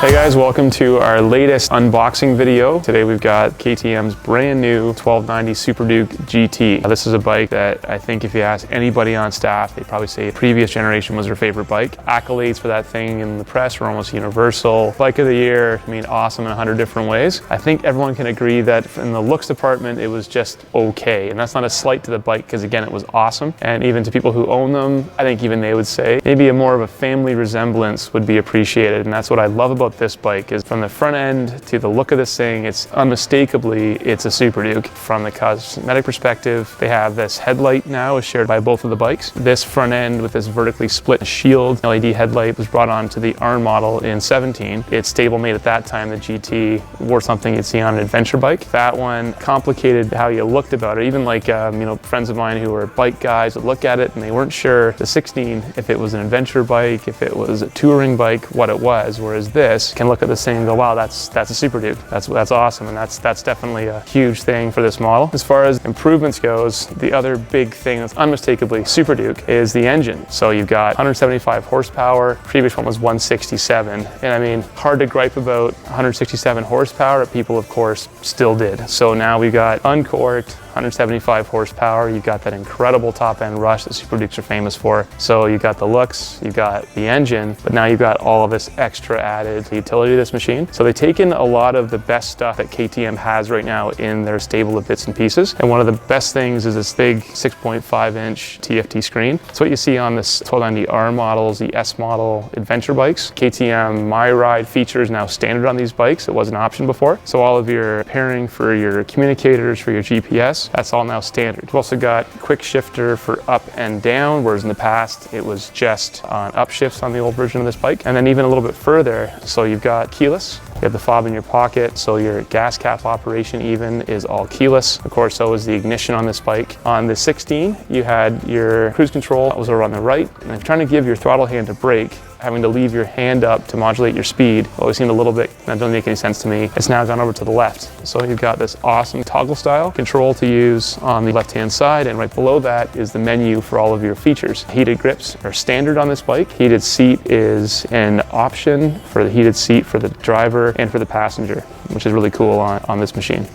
Hey guys, welcome to our latest unboxing video. Today we've got KTM's brand new 1290 Super Duke GT. This is a bike that I think if you ask anybody on staff, they'd probably say the previous generation was their favorite bike. Accolades for that thing in the press were almost universal. Bike of the year, I mean, awesome in 100 different ways. I think everyone can agree that in the looks department, it was just okay. And that's not a slight to the bike because again, it was awesome. And even to people who own them, I think even they would say maybe a more of a family resemblance would be appreciated. And that's what I love about this bike is from the front end to the look of this thing, it's unmistakably, it's a Super Duke. From the cosmetic perspective, they have this headlight now is shared by both of the bikes. This front end with this vertically split shield LED headlight was brought on to the R model in 17. It's stable made at that time. The GT wore something you'd see on an adventure bike. That one complicated how you looked about it. Even like, friends of mine who were bike guys would look at it and they weren't sure the 16, if it was an adventure bike, if it was a touring bike, what it was. Whereas this can look at this thing and go, wow, that's a Super Duke. That's awesome, and that's definitely a huge thing for this model. As far as improvements goes, the other big thing that's unmistakably Super Duke is the engine. So you've got 175 horsepower. Previous one was 167, and I mean, hard to gripe about 167 horsepower, but people of course still did. So now we've got uncorked 175 horsepower. You've got that incredible top end rush that Super Dukes are famous for. So you've got the looks, you've got the engine, but now you've got all of this extra added utility to this machine. So they've taken a lot of the best stuff that KTM has right now in their stable of bits and pieces. And one of the best things is this big 6.5 inch TFT screen. It's what you see on this 1290R models, the S model adventure bikes. KTM My Ride Features now standard on these bikes. It was an option before. So all of your pairing for your communicators, for your GPS, that's all now standard. You've also got quick shifter for up and down, whereas in the past it was just on upshifts on the old version of this bike. And then even a little bit further, so you've got keyless. You have the fob in your pocket, so your gas cap operation even is all keyless. Of course, so is the ignition on this bike. On the 16, you had your cruise control that was over on the right, and if you're trying to give your throttle hand a brake, having to leave your hand up to modulate your speed always seemed a little bit, that doesn't make any sense to me. It's now gone over to the left. So you've got this awesome toggle style control to use on the left-hand side, and right below that is the menu for all of your features. Heated grips are standard on this bike. Heated seat is an option for the heated seat for the driver and for the passenger, which is really cool on this machine.